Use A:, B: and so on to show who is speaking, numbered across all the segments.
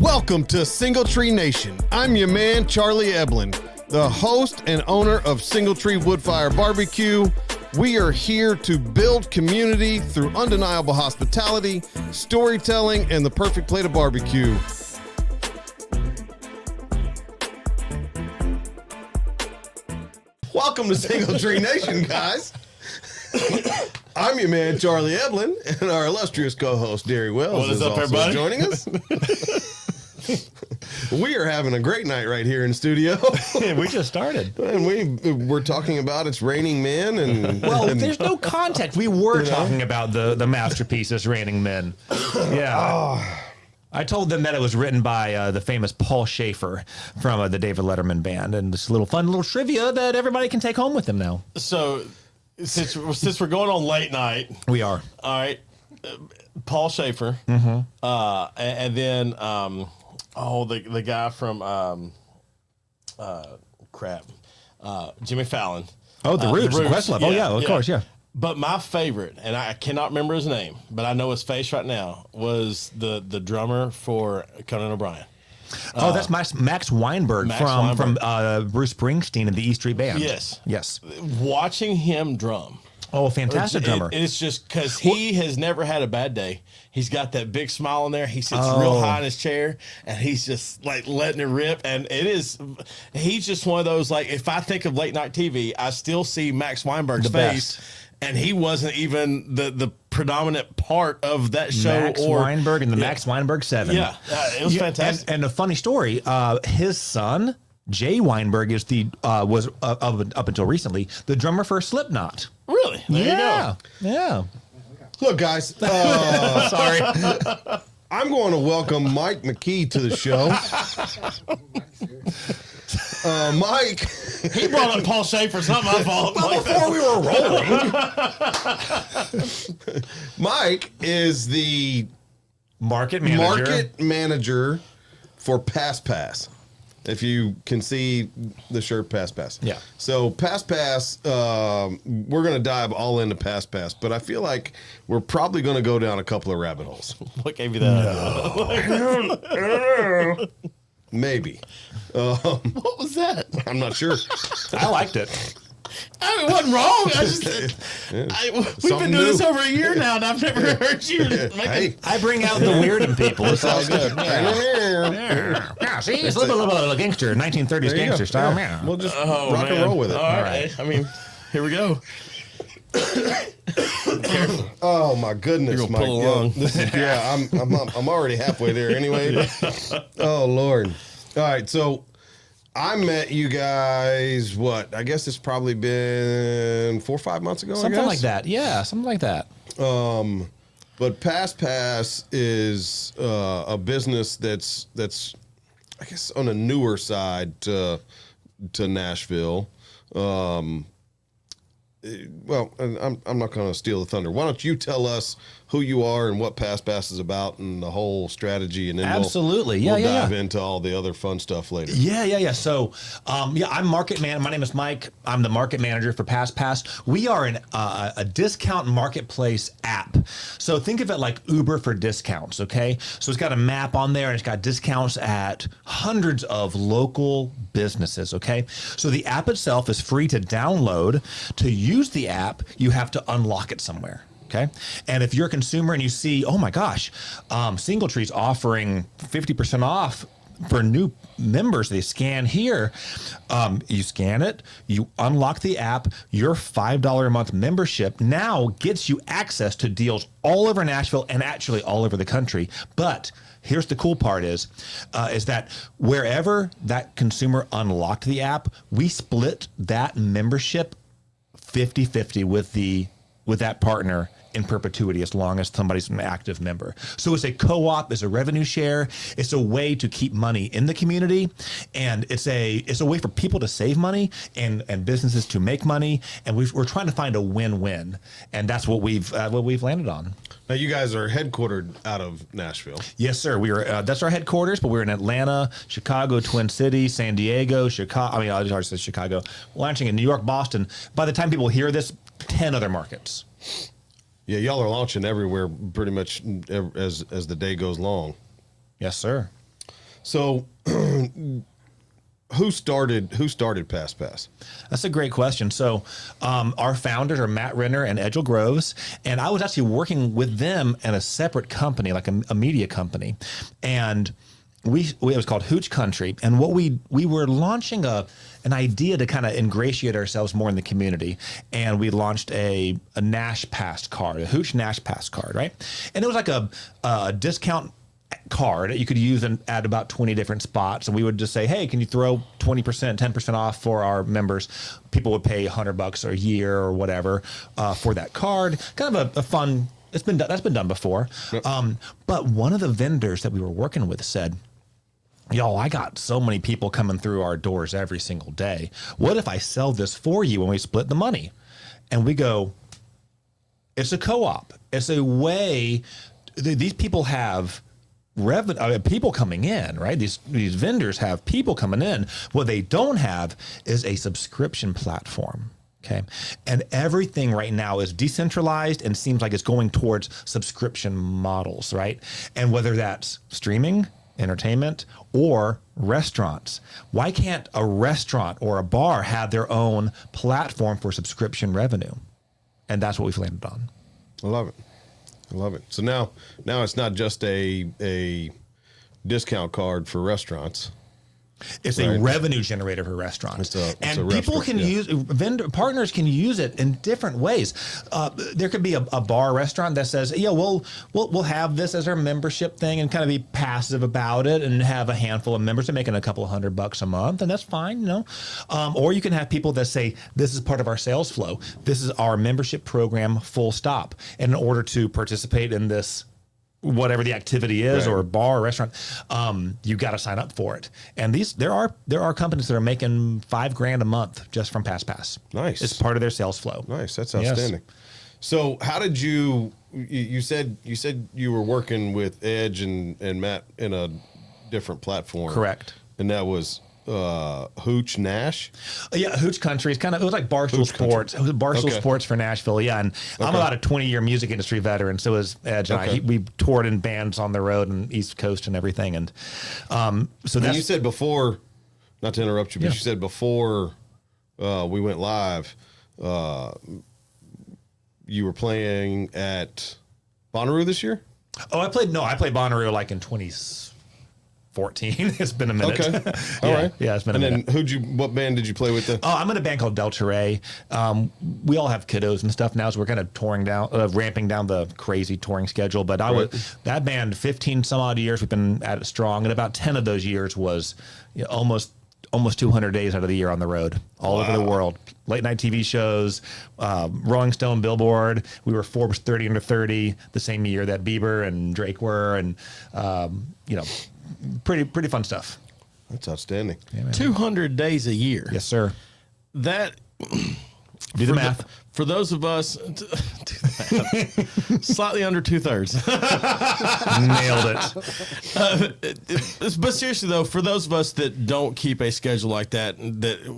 A: Welcome to Single Tree Nation. I'm your man, Charlie Eblin, the host and owner of Single Tree Woodfire Barbecue. We are here to build community through undeniable hospitality, storytelling, and the perfect plate of barbecue. Welcome to Single Tree Nation, guys. I'm your man, Charlie Eblin, and our illustrious co-host, Derry Wells, is
B: up,
A: also
B: everybody?
A: joining us. We are having a great night right here in the studio.
C: We just started.
A: And we're talking about It's Raining Men.
C: Well, there's no context. We were talking about the masterpieces, Raining Men. Yeah. I told them that it was written by the famous Paul Schaefer from the David Letterman Band, and this fun little trivia that everybody can take home with them now.
B: So, since we're going on late night,
C: We are.
B: all right, Paul Schaefer, and then the guy from Jimmy Fallon.
C: Oh, the Roots, Questlove. Oh, yeah, of course, yeah.
B: But my favorite, and I cannot remember his name, but I know his face right now, was the drummer for Conan O'Brien.
C: Oh, that's Max Weinberg from Bruce Springsteen and the E Street Band.
B: Yes. Watching him drum.
C: Oh, fantastic drummer.
B: It's just because he has never had a bad day. He's got that big smile on there. He sits real high in his chair, and he's just like letting it rip. And he's just one of those, like, if I think of late night TV, I still see Max Weinberg's face.
C: Best.
B: And he wasn't even the predominant part of that show.
C: Max Weinberg and the Max Weinberg 7.
B: Yeah, it was fantastic.
C: And a funny story, his son, Jay Weinberg, was up until recently the drummer for Slipknot.
B: Really? There you go.
C: Yeah.
A: Look, guys,
C: Sorry.
A: I'm going to welcome Mike McKee to the show. Mike.
B: He brought up Paul Schaefer. It's not my fault.
C: Before we were rolling.
A: Mike is the
C: Market
A: manager for PassPass. If you can see the shirt, PassPass.
C: Yeah.
A: So PassPass, we're going to dive all into PassPass, but I feel like we're probably going to go down a couple of rabbit holes.
B: What gave you that?
A: No. Maybe.
B: What was that?
A: I'm not sure.
C: I liked it.
B: I mean, it wasn't wrong. We've been doing this over a year now, and I've never heard you make
C: I bring out the weird in people. It's all good. Yeah, see, it's a little gangster, 1930s gangster style.
A: Yeah. We'll just rock and roll with it.
B: All right. I mean, here we go.
A: Oh my goodness,
B: You're gonna
A: Mike.
B: pull along.
A: I'm already halfway there anyway. Oh Lord. All right, so I met you guys, I guess it's probably been 4 or 5 months ago,
C: Something like that. Yeah, something like that.
A: But PassPass is a business that's I guess on a newer side to Nashville. Well, I'm not going to steal the thunder. Why don't you tell us who you are and what PassPass is about and the whole strategy, and then
C: Absolutely.
A: we'll dive into all the other fun stuff later.
C: Yeah. So, I'm market man. My name is Mike. I'm the market manager for PassPass. We are a discount marketplace app. So think of it like Uber for discounts. Okay. So it's got a map on there, and it's got discounts at hundreds of local businesses. Okay. So the app itself is free to download. To use the app, you have to unlock it somewhere. Okay. And if you're a consumer and you see, oh my gosh, Single Tree's offering 50% off for new members, they scan here. You scan it, you unlock the app, your $5 a month membership now gets you access to deals all over Nashville and actually all over the country. But here's the cool part is that wherever that consumer unlocked the app, we split that membership 50-50 with that partner in perpetuity as long as somebody's an active member. So it's a co-op, it's a revenue share, it's a way to keep money in the community, and it's a way for people to save money and businesses to make money, and we're trying to find a win-win, and that's what we've landed on.
A: Now you guys are headquartered out of Nashville.
C: Yes, sir. We are. That's our headquarters, but we're in Atlanta, Chicago, Twin Cities, San Diego, Chicago. I mean, I already said Chicago. Launching in New York, Boston. By the time people hear this, 10 other markets.
A: Yeah, y'all are launching everywhere pretty much as the day goes long.
C: Yes, sir.
A: So, who started PassPass?
C: That's a great question. So our founders are Matt Renner and Edgel Groves, and I was actually working with them in a separate company, like a media company, and it was called Hooch Country, and what we were launching an idea to kind of ingratiate ourselves more in the community, and we launched a Nash Pass card, a Hooch Nash Pass card, right? And it was like a discount card that you could use at about 20 different spots, and we would just say, hey, can you throw 20%, 10% off for our members? People would pay $100 a year or whatever for that card. Kind of a fun. That's been done before. Yep. But one of the vendors that we were working with said, y'all, I got so many people coming through our doors every single day. What if I sell this for you when we split the money? And we go, it's a co-op. It's a way. These people have revenue, people coming in, right? These vendors have people coming in. What they don't have is a subscription platform. Okay. And everything right now is decentralized and seems like it's going towards subscription models, right? And whether that's streaming, entertainment, or restaurants. Why can't a restaurant or a bar have their own platform for subscription revenue? And that's what we've landed on.
A: I love it. I love it. So now it's not just a discount card for restaurants.
C: It's a revenue generator for restaurants. And people can use, partners can use it in different ways. There could be a bar restaurant that says, yeah, we'll have this as our membership thing and kind of be passive about it and have a handful of members that are making a couple of $100 a month, and that's fine, you know. Or you can have people that say, this is part of our sales flow. This is our membership program, full stop. And in order to participate in this, whatever the activity is, right, or bar or restaurant, you got to sign up for it. And there are companies that are making $5,000 a month just from PassPass.
A: Nice.
C: It's part of their sales flow.
A: Nice. That's outstanding. Yes. So how did you said you were working with Edge and Matt in a different platform.
C: Correct.
A: And that was Hooch Nash?
C: Yeah, Hooch Country. It was like Barstool Sports. It was Barstool Sports for Nashville. Yeah, and I'm about a 20-year music industry veteran. So is Edge and I. We toured in bands on the road and East Coast and everything. And so that's.
A: You said before, not to interrupt you, but you said before we went live, you were playing at Bonnaroo this year?
C: Oh, I played Bonnaroo like in 2014. It's been a minute.
A: Okay. All right.
C: Yeah, it's been a minute.
A: And then what band did you play with then?
C: Oh, I'm in a band called Delta Rae. We all have kiddos and stuff now, so we're kind of ramping down the crazy touring schedule. But that band, 15 some odd years, we've been at it strong. And about 10 of those years was almost 200 days out of the year on the road, all over the world. Late night TV shows, Rolling Stone, Billboard. We were Forbes 30 under 30 the same year that Bieber and Drake were, and pretty fun stuff.
A: That's outstanding.
C: Yeah,
B: 200 days a year.
C: Yes, sir.
B: That.
C: Do the math.
B: For those of us, slightly under 2/3.
C: Nailed
B: it. But seriously, though, for those of us that don't keep a schedule like that,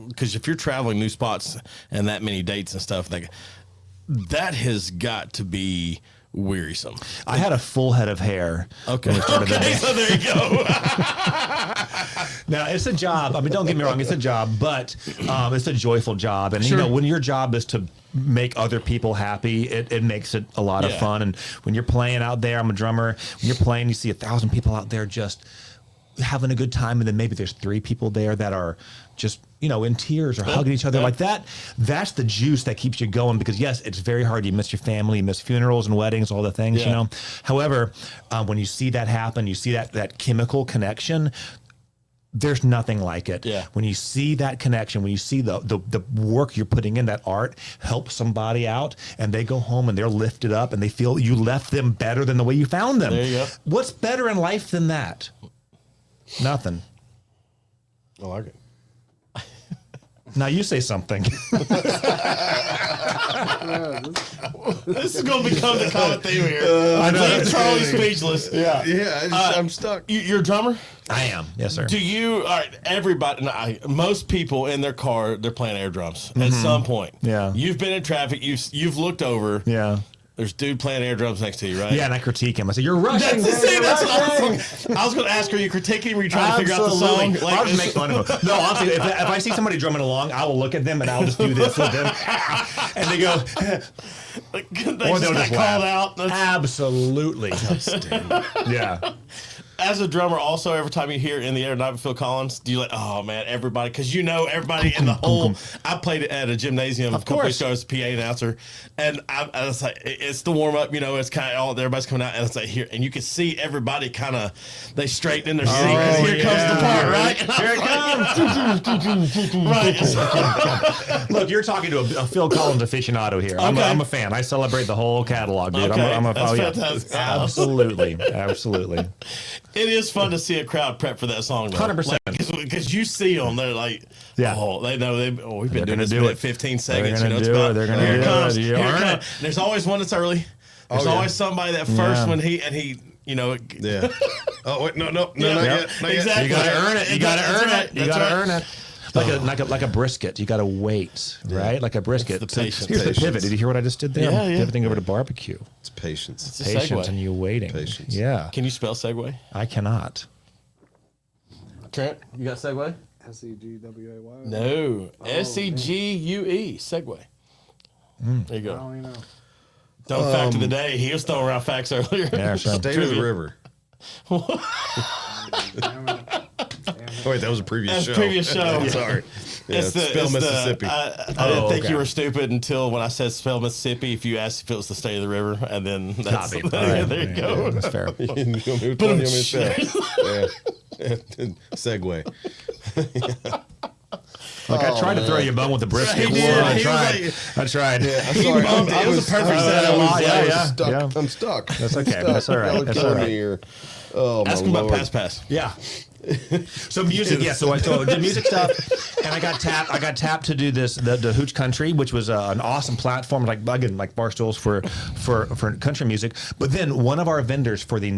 B: because if you're traveling new spots and that many dates and stuff, that has got to be wearisome.
C: I had a full head of hair.
B: Okay, so there you go.
C: Now, it's a job. I mean, don't get me wrong, it's a job, but it's a joyful job. And, when your job is to make other people happy, it makes it a lot of fun. And when you're playing out there, I'm a drummer, when you're playing, you see 1,000 people out there just having a good time, and then maybe there's 3 people there that are just in tears or hugging each other like that. That's the juice that keeps you going, because yes, it's very hard. You miss your family, you miss funerals and weddings, all the things. However, when you see that happen, you see that chemical connection, there's nothing like it. When you see that connection, when you see the work you're putting in, that art help somebody out, and they go home and they're lifted up and they feel you left them better than the way you found them.
B: There you go.
C: What's better in life than that? Nothing.
A: I like it.
C: Now you say something.
B: This is going to become the common theme here. I know. Charlie's speechless.
A: Yeah. I'm stuck.
B: You're a drummer?
C: I am. Yes, sir.
B: Do you? All right. Everybody. Most people in their car, they're playing air drums at some point.
C: Yeah.
B: You've been in traffic. You've looked over.
C: Yeah.
B: There's dude playing air drums next to you, right?
C: Yeah, and I critique him. I say, "You're rushing."
B: I was going to ask, are you critiquing him? Or are you trying to figure out the song?
C: I'll just make fun of him. No, honestly, if I see somebody drumming along, I will look at them and I'll just do this with them, and they go,
B: or they'll just called out.
C: Absolutely. Yeah.
B: As a drummer, also, every time you hear "In the Air" Tonight with Phil Collins, do you like, oh man, everybody? Because everybody in the whole. I played it at a gymnasium a couple weeks ago as a PA announcer, and I was like, it's the warm up, it's kind of all everybody's coming out, and it's like here, and you can see everybody kind of they straighten in their seat because here comes the part, right? Here it comes.
C: Right. Look, you're talking to a Phil Collins aficionado here. I'm a fan. I celebrate the whole catalog, dude.
B: Okay.
C: That's
B: fantastic.
C: Absolutely.
B: It is fun to see a crowd prep for that song, though.
C: 100%.
B: Because you see them, they're like, they know we've been doing this
C: it
B: 15 seconds.
C: They're going to do it. They're going to do it.
B: Here it comes. There's always one that's early. There's always somebody that first one he.
A: Yeah. Oh wait, no, not yet.
B: Exactly.
C: You got to earn it. You got to earn it. You got to earn it. Like a brisket, you got to wait, right? Like a brisket.
B: It's the patience.
C: Here's the pivot. Did you hear what I just did there?
B: Yeah.
C: Pivoting over to barbecue.
A: It's patience.
B: It's a
C: Patience
B: segue.
C: and you waiting.
A: Patience.
C: Yeah.
B: Can you spell segue?
C: I cannot.
B: Trent, you got segue?
D: SEGWAY.
B: No. SEGUE. Segue. There you go.
D: I don't even know.
B: Dumb fact of the day. He was throwing around facts earlier.
C: Yeah, sure.
A: State of the river.
D: Damn it.
A: Oh, wait, that was a previous show.
B: Previous show.
A: Sorry. Yeah, spell Mississippi.
B: I didn't think you were stupid until when I said spell Mississippi. If you asked if it was the state of the river, and then that's
C: Copy.
B: there you go.
C: That's fair.
A: You want me to tell you myself? Yeah. Segue.
C: Look, I tried to throw you a bone with the brisket.
B: He did.
C: I
B: He
C: tried.
B: was
C: I tried.
A: Yeah, I'm sorry.
B: It was a perfect setup.
C: Yeah.
A: I'm stuck.
C: That's okay. That's all right.
A: Y'all are
C: That's
A: killing
C: all
A: me
C: right.
A: here. Oh,
B: Ask
A: my
B: him about
A: Lord.
B: PassPass.
C: Yeah. So music, yeah. So I did music stuff, and I got tapped to do this the Hooch Country, which was an awesome platform, like Barstools for country music. But then one of our vendors for the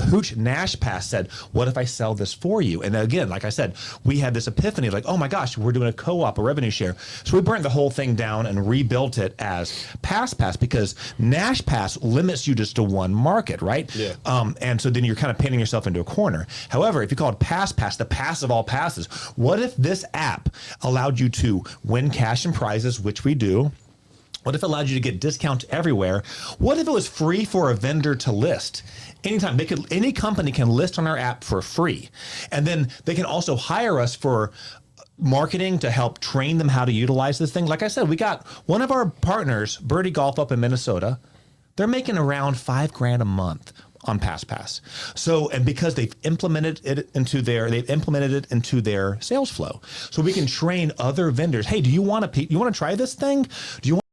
C: Hooch Nash Pass said, "What if I sell this for you?" And again, like I said, we had this epiphany, like, oh my gosh, we're doing a co-op, a revenue share. So we burnt the whole thing down and rebuilt it as PassPass because Nash Pass limits you just to one market, right?
A: Yeah.
C: And so then you're kind of painting yourself into a corner. However, if you call it PassPass, the pass of all passes, what if this app allowed you to win cash and prizes, which we do? What if it allowed you to get discounts everywhere? What if it was free for a vendor to list? Anytime any company can list on our app for free. And then they can also hire us for marketing to help train them how to utilize this thing. Like I said, we got one of our partners, Birdie Golf up in Minnesota. They're making around $5,000 a month on PassPass. So, and because they've implemented it into their sales flow. So we can train other vendors. Hey, do you want to try this thing? Do you want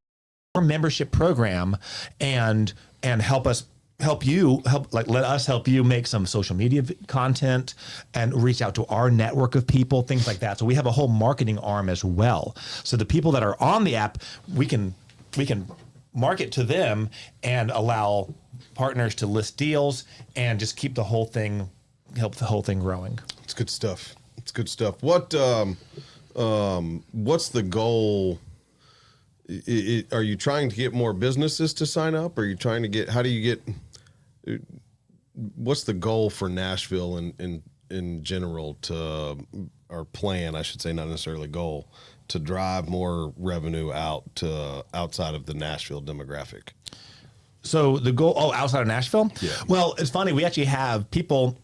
C: our membership program and let us help you make some social media content and reach out to our network of people, things like that. So we have a whole marketing arm as well. So the people that are on the app, we can market to them and allow partners to list deals and just keep help the whole thing growing.
A: It's good stuff. What's the goal? Are you trying to get more businesses to sign up? Are you trying to get, what's the goal for Nashville in general or plan, I should say, not necessarily goal, to drive more revenue outside of the Nashville demographic?
C: So the goal, outside of Nashville?
A: Yeah.
C: Well, it's funny. We actually have people,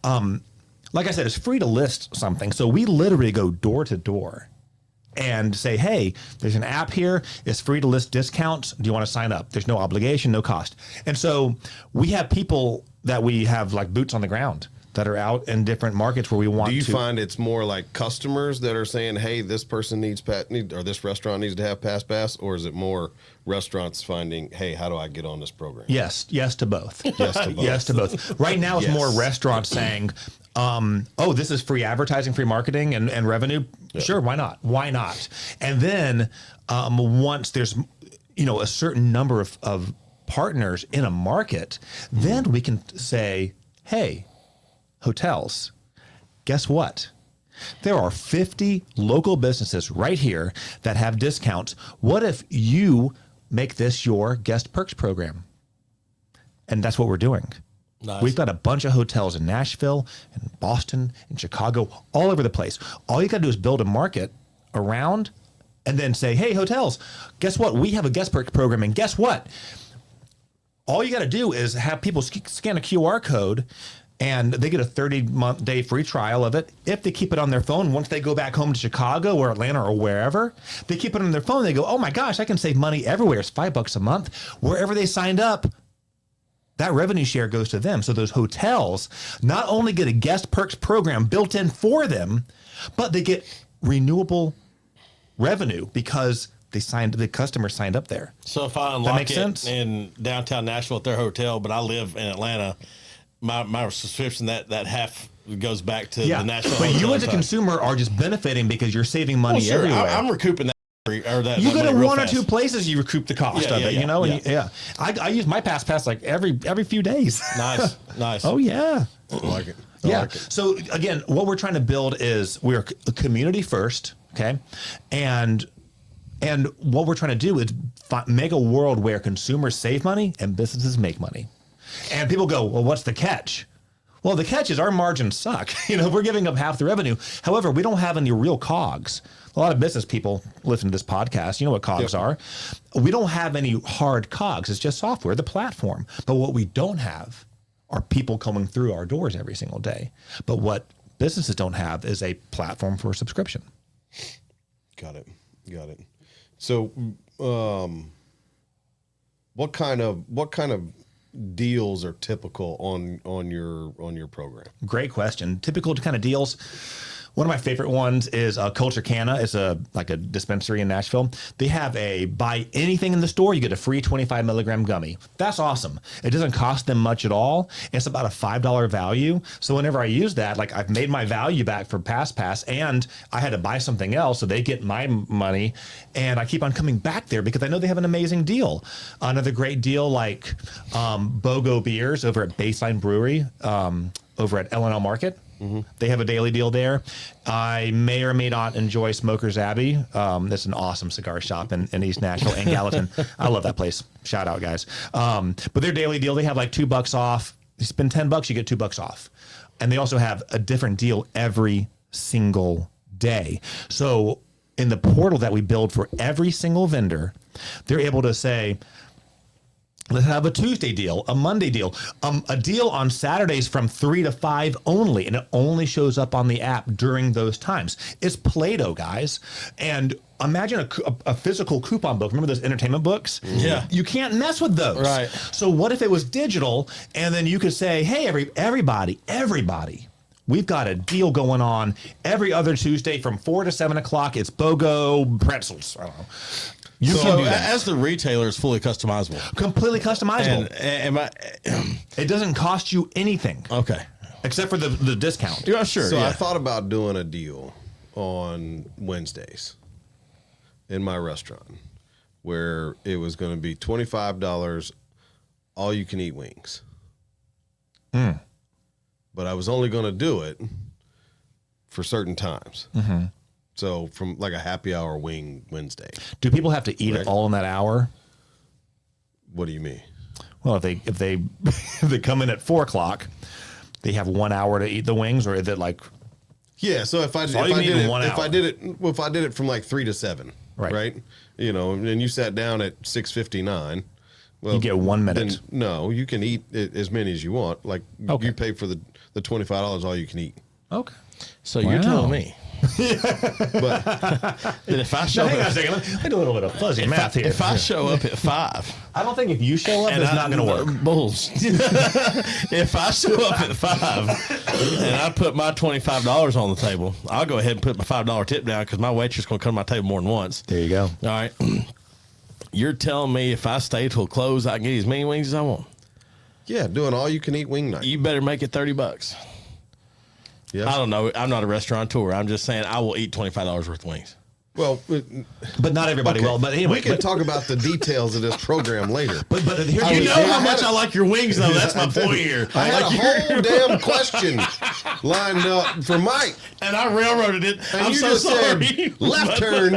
C: like I said, it's free to list something. So we literally go door to door and say, hey, there's an app here. It's free to list discounts. Do you want to sign up? There's no obligation, no cost. And so we have people that we have like boots on the ground that are out in different markets where we want to.
A: Do you find it's more like customers that are saying, hey, this person or this restaurant needs to have PassPass, or is it more restaurants finding, hey, how do I get on this program?
C: Yes to both.
A: Yes to both.
C: Right now it's
A: Yes.
C: more restaurants saying, this is free advertising, free marketing and revenue. Yeah. Sure, why not? And then once there's a certain number of partners in a market, then we can say, hey, hotels, guess what? There are 50 local businesses right here that have discounts. What if you make this your guest perks program. And that's what we're doing.
B: Nice.
C: We've got a bunch of hotels in Nashville and Boston and Chicago, all over the place. All you got to do is build a market around and then say, hey, hotels, guess what? We have a guest perks program. And guess what? All you got to do is have people scan a QR code and they get a 30-day free trial of it. If they keep it on their phone, once they go back home to Chicago or Atlanta or wherever, they keep it on their phone. They go, oh my gosh, I can save money everywhere. It's $5 a month. Wherever they signed up, that revenue share goes to them. So those hotels not only get a guest perks program built in for them, but they get renewable revenue because the customer signed up there.
B: So if I unlock it in downtown Nashville at their hotel, but I live in Atlanta, my subscription that half goes back to the Nashville.
C: But you as a consumer are just benefiting because you're saving money everywhere.
B: I'm recouping that. Or that
C: you
B: that
C: go to
B: money
C: one or
B: fast.
C: two places, you recoup the cost of it, you know? And I use my PassPass like every few days.
B: Nice.
C: Oh, yeah.
A: I like it.
C: So again, what we're trying to build is we're a community first, okay? And what we're trying to do is make a world where consumers save money and businesses make money. And people go, well, what's the catch? Well, the catch is our margins suck. We're giving up half the revenue. However, we don't have any real COGS. A lot of business people listen to this podcast. You know what COGS are. We don't have any hard COGS. It's just software, the platform. But what we don't have are people coming through our doors every single day. But what businesses don't have is a platform for subscription.
A: Got it. So, what kind of deals are typical on your program?
C: Great question. Typical kind of deals. One of my favorite ones is Culture Canna. It's like a dispensary in Nashville. They have a buy anything in the store, you get a free 25 milligram gummy. That's awesome. It doesn't cost them much at all. It's about a $5 value. So whenever I use that, like I've made my value back for PassPass and I had to buy something else, so they get my money. And I keep on coming back there because I know they have an amazing deal. Another great deal like BOGO beers over at Baseline Brewery over at L&L Market. Mm-hmm. They have a daily deal there. I may or may not enjoy Smoker's Abbey. That's an awesome cigar shop in East Nashville and Gallatin. I love that place. Shout out, guys. But their daily deal, they have like $2 off. You spend $10, you get $2 off. And they also have a different deal every single day. So in the portal that we build for every single vendor, they're able to say, let's have a Tuesday deal, a Monday deal, a deal on Saturdays from 3 to 5 only, and it only shows up on the app during those times. It's Play-Doh, guys. And imagine a physical coupon book. Remember those entertainment books?
B: Yeah.
C: You can't mess with those.
B: Right.
C: So what if it was digital, and then you could say, hey, everybody, we've got a deal going on every other Tuesday from 4 to 7 o'clock. It's BOGO pretzels. I don't know.
B: You can do that. As the retailer, it's fully customizable.
C: Completely customizable. It doesn't cost you anything.
B: Okay.
C: Except for the discount.
B: Yeah, sure.
A: So I thought about doing a deal on Wednesdays in my restaurant where it was going to be $25 all you can eat wings. But I was only going to do it for certain times. Mm-hmm. So from like a happy hour wing Wednesday.
C: Do people have to eat it all in that hour?
A: What do you mean?
C: Well, if they if they come in at 4 o'clock, they have 1 hour to eat the wings, or is it like?
A: Yeah. So if I did it from like 3 to 7, right? And you sat down at 6:59. Well,
C: you get 1 minute.
A: Then, no, you can eat as many as you want. Like you pay for the $25 all you can eat.
C: Okay.
B: So you're telling me.
A: But
B: that if I show
C: hang on a second. Let me do a little bit of fuzzy math here.
B: If I show up at 5,
C: I don't think if you show up, it's not going to work.
B: Bulls. If I show up at 5 and I put my $25 on the table, I'll go ahead and put my $5 tip down because my waitress going to come to my table more than once.
C: There you go.
B: All right. You're telling me if I stay till close, I can get as many wings as I want.
A: Yeah, doing all you can eat wing night.
B: You better make it $30.
A: Yeah.
B: I don't know. I'm not a restaurateur. I'm just saying I will eat $25 worth of wings.
A: Well,
C: but not everybody
A: okay.
C: will. But anyway,
A: we can talk about the details of this program later.
C: But here's
B: You know how much I like your wings, though. That's my point here.
A: I had a whole damn question lined up for Mike.
B: And I railroaded it.
A: And
B: I'm
A: you
B: so
A: just
B: sorry.
A: said left turn.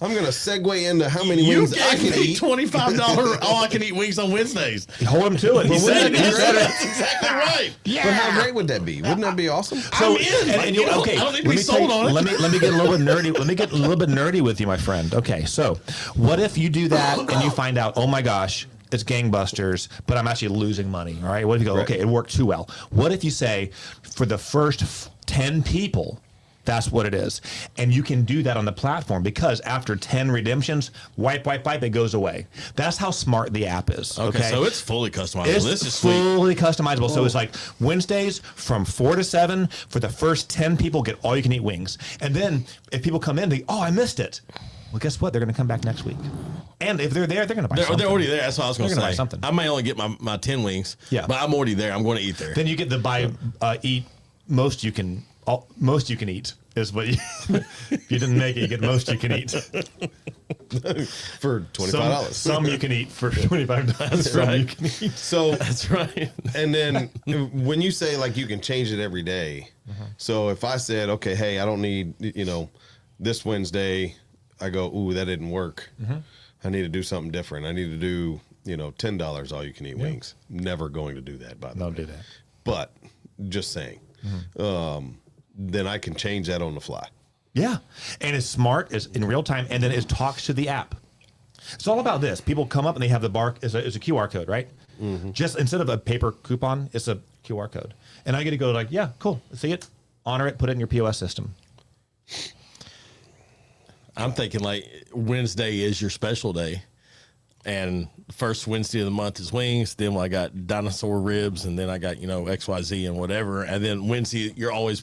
A: I'm going to segue into how many
B: You
A: wings I
B: gave
A: can
B: me
A: eat.
B: $25 all I can eat wings on Wednesdays.
C: hold him to it. He said it.
B: That's exactly right.
A: But how great would that be? Wouldn't that be awesome?
B: I'm in.
C: And you, okay,
B: I don't need to
C: let
B: be
C: me
B: sold on it.
C: Let me get a little bit nerdy. Let me get a little bit nerdy with you, my friend. Okay, so what if you do that and you find out, oh my gosh, it's gangbusters, but I'm actually losing money. All right, what if you go, okay, it worked too well? What if you say, for the first 10 people, that's what it is, and you can do that on the platform because after 10 redemptions, wipe, it goes away. That's how smart the app is. Okay,
B: so it's fully customizable.
C: It's
B: This is sweet.
C: fully customizable. So it's like Wednesdays from 4 to 7 for the first 10 people get all you can eat wings. And then if people come in, they, oh, I missed it. Well, guess what? They're going to come back next week. And if they're there, they're going to buy something.
B: They're already there. That's what I was going to
C: They're gonna
B: say.
C: buy something.
B: I may only get my 10 wings,
C: Yeah.
B: but I'm already there. I'm going to eat there.
C: Then you get the eat most you can eat is what you, if you didn't make it, you get most you can eat.
A: For $25.
C: Some you can eat for $25.
B: That's
C: Some
B: right.
C: you can eat.
A: So
B: That's right.
A: And then when you say like you can change it every day, so if I said, okay, hey, I don't need, this Wednesday, I go, ooh, that didn't work. I need to do something different. I need to do, $10 all you can eat wings. Never going to do that, by the way.
C: Don't do that.
A: But just saying, then I can change that on the fly.
C: Yeah. And it's smart, it's in real time, and then it talks to the app. It's all about this. People come up and they have the bar, it's a QR code, right? Just instead of a paper coupon, it's a QR code. And I get to go like, yeah, cool. See it, honor it, put it in your POS system.
B: I'm thinking like Wednesday is your special day. And first Wednesday of the month is wings. Then I got dinosaur ribs, and then I got XYZ and whatever. And then Wednesday, you're always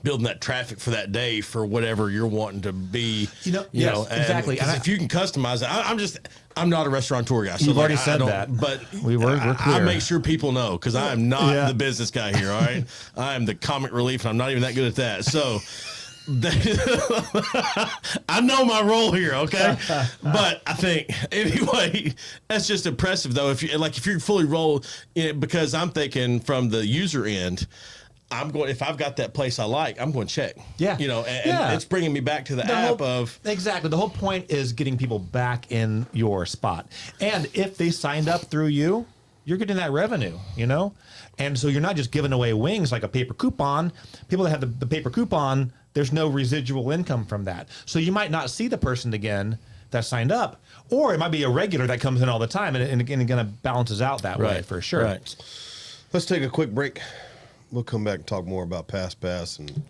B: building that traffic for that day for whatever you're wanting to be.
C: Yes, exactly.
B: Because if you can customize it, I'm not a restaurateur guy. So
C: You've already
B: I
C: said
B: don't-
C: that,
B: but
C: we're clear.
B: I make sure people know because I am not
C: Yeah.
B: the business guy here. All right, I am the comic relief, and I'm not even that good at that. So. I know my role here, okay, but I think anyway that's just impressive though. If you're fully rolled, because I'm thinking from the user end, I'm going. If I've got that place I like, I'm going to check.
C: Yeah,
B: and it's bringing me back to the app of
C: exactly. The whole point is getting people back in your spot, and if they signed up through you, you're getting that revenue, and so you're not just giving away wings like a paper coupon. People that have the paper coupon, there's no residual income from that. So you might not see the person again that signed up, or it might be a regular that comes in all the time, and it kind of balances out that way for sure.
B: Right.
A: Let's take a quick break. We'll come back and talk more about PassPass and